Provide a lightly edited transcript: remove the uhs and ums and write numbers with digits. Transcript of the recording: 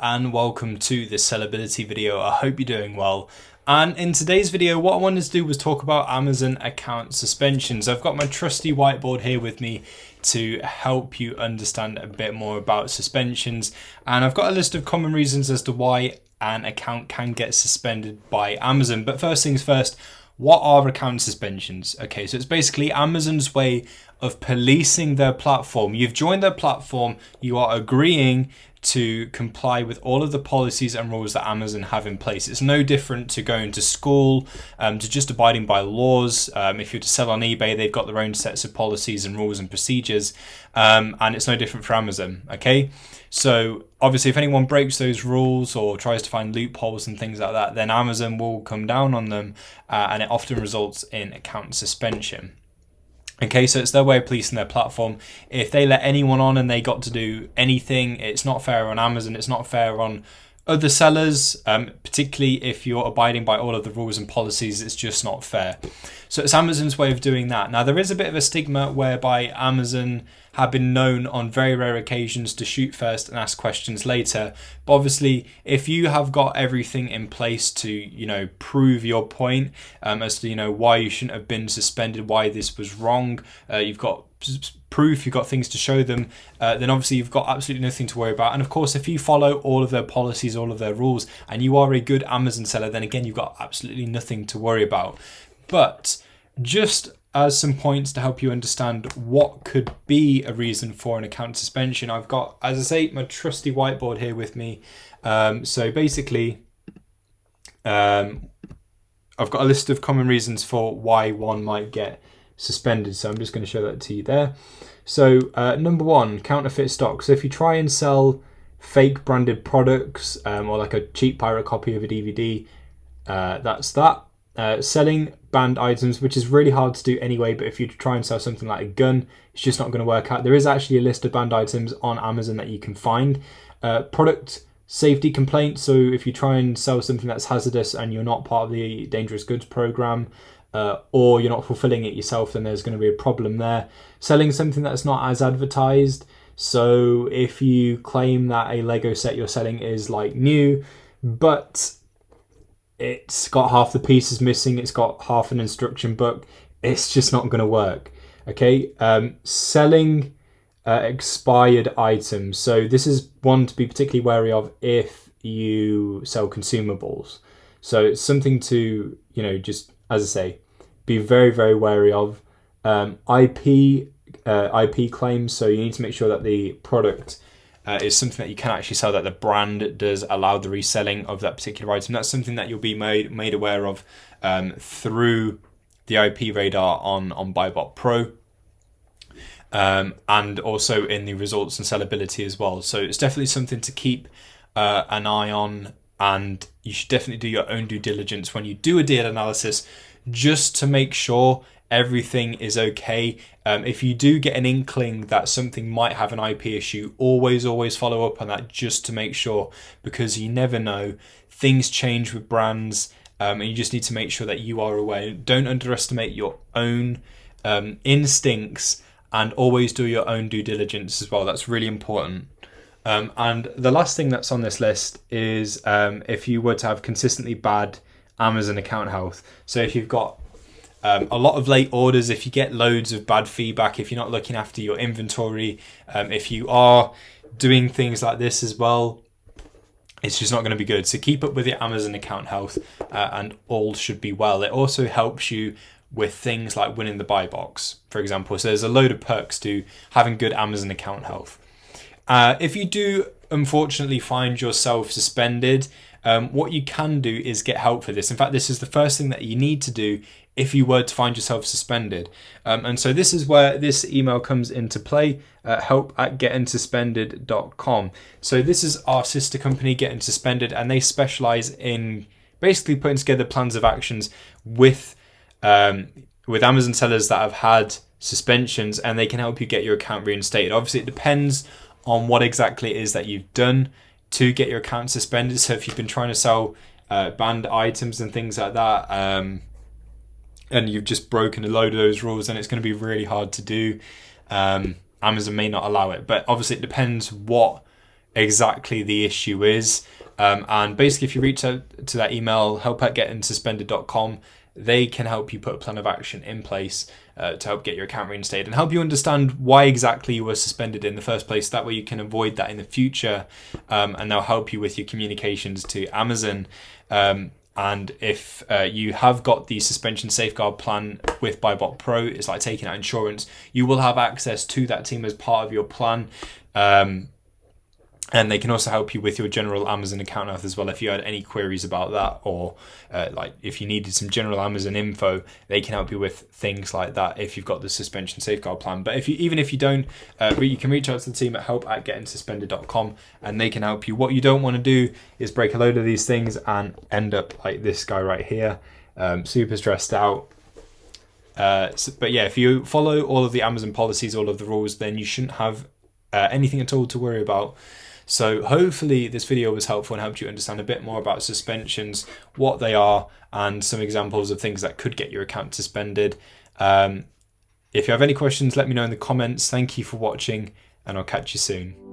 and welcome to this sellability video. I hope you're doing well. And in today's video, what I wanted to do was talk about Amazon account suspensions. I've got my trusty whiteboard here with me to help you understand a bit more about suspensions. And I've got a list of common reasons as to why an account can get suspended by Amazon. But first things first, what are account suspensions? Okay, so it's basically Amazon's way of policing their platform. You've joined their platform, you are agreeing to comply with all of the policies and rules that Amazon have in place. It's no different to going to school, to just abiding by laws. If you're to sell on eBay, they've got their own sets of policies and rules and procedures, and it's no different for Amazon, okay? So obviously if anyone breaks those rules or tries to find loopholes and things like that, then Amazon will come down on them, and it often results in account suspension. Okay, so it's their way of policing their platform. If they let anyone on and they got to do anything, it's not fair on Amazon, it's not fair on other sellers, particularly if you're abiding by all of the rules and policies, it's just not fair. So it's Amazon's way of doing that. Now, there is a bit of a stigma whereby Amazon have been known on very rare occasions to shoot first and ask questions later. But obviously, if you have got everything in place to, prove your point as to, why you shouldn't have been suspended, why this was wrong, you've got proof, you've got things to show them, then obviously you've got absolutely nothing to worry about. And of course, if you follow all of their policies, all of their rules, and you are a good Amazon seller, then again, you've got absolutely nothing to worry about. But just as some points to help you understand what could be a reason for an account suspension, I've got, as I say, my trusty whiteboard here with me. So basically, I've got a list of common reasons for why one might get suspended. So I'm just going to show that to you there. So number one, counterfeit stock. So if you try and sell fake branded products or like a cheap pirate copy of a DVD, that's that. Selling banned items, which is really hard to do anyway, but if you try and sell something like a gun, it's just not going to work out. There is actually a list of banned items on Amazon that you can find. Product safety complaints. So if you try and sell something that's hazardous and you're not part of the dangerous goods program, or you're not fulfilling it yourself, then there's going to be a problem there. Selling something that's not as advertised. So if you claim that a Lego set you're selling is like new, but it's got half the pieces missing, it's got half an instruction book, it's just not going to work. Okay, selling expired items. So this is one to be particularly wary of if you sell consumables. So it's something to, just, as I say, be very, very wary of. IP claims. So you need to make sure that the product is something that you can actually sell, that the brand does allow the reselling of that particular item. That's something that you'll be made aware of through the IP radar on BuyBot Pro, and also in the results and sellability as well. So it's definitely something to keep an eye on, and you should definitely do your own due diligence when you do a deal analysis, just to make sure everything is okay. If you do get an inkling that something might have an IP issue, always follow up on that, just to make sure, because you never know. Things change with brands, and you just need to make sure that you are aware. Don't underestimate your own instincts, and always do your own due diligence as well. That's really important. And the last thing that's on this list is if you were to have consistently bad Amazon account health. So if you've got a lot of late orders, if you get loads of bad feedback, if you're not looking after your inventory, if you are doing things like this as well, it's just not going to be good. So keep up with your Amazon account health, and all should be well. It also helps you with things like winning the buy box, for example. So there's a load of perks to having good Amazon account health. If you do unfortunately find yourself suspended, what you can do is get help for this. In fact, this is the first thing that you need to do if you were to find yourself suspended. And so this is where this email comes into play, help@gettingsuspended.com. So this is our sister company, Getting Suspended, and they specialize in basically putting together plans of actions with Amazon sellers that have had suspensions, and they can help you get your account reinstated. Obviously, it depends on what exactly it is that you've done to get your account suspended. So if you've been trying to sell banned items and things like that, and you've just broken a load of those rules, then it's going to be really hard to do. Amazon may not allow it, but obviously it depends what exactly the issue is. And basically, if you reach out to that email, help@gettingsuspended.com, they can help you put a plan of action in place to help get your account reinstated and help you understand why exactly you were suspended in the first place. That way you can avoid that in the future, and they'll help you with your communications to Amazon. And if you have got the suspension safeguard plan with Buybot Pro, it's like taking out insurance, you will have access to that team as part of your plan. And they can also help you with your general Amazon account health as well. If you had any queries about that, or like if you needed some general Amazon info, they can help you with things like that if you've got the suspension safeguard plan. But even if you don't, you can reach out to the team at help@gettingsuspended.com and they can help you. What you don't want to do is break a load of these things and end up like this guy right here, super stressed out. But yeah, if you follow all of the Amazon policies, all of the rules, then you shouldn't have anything at all to worry about. So hopefully this video was helpful and helped you understand a bit more about suspensions, what they are, and some examples of things that could get your account suspended. If you have any questions, let me know in the comments. Thank you for watching, and I'll catch you soon.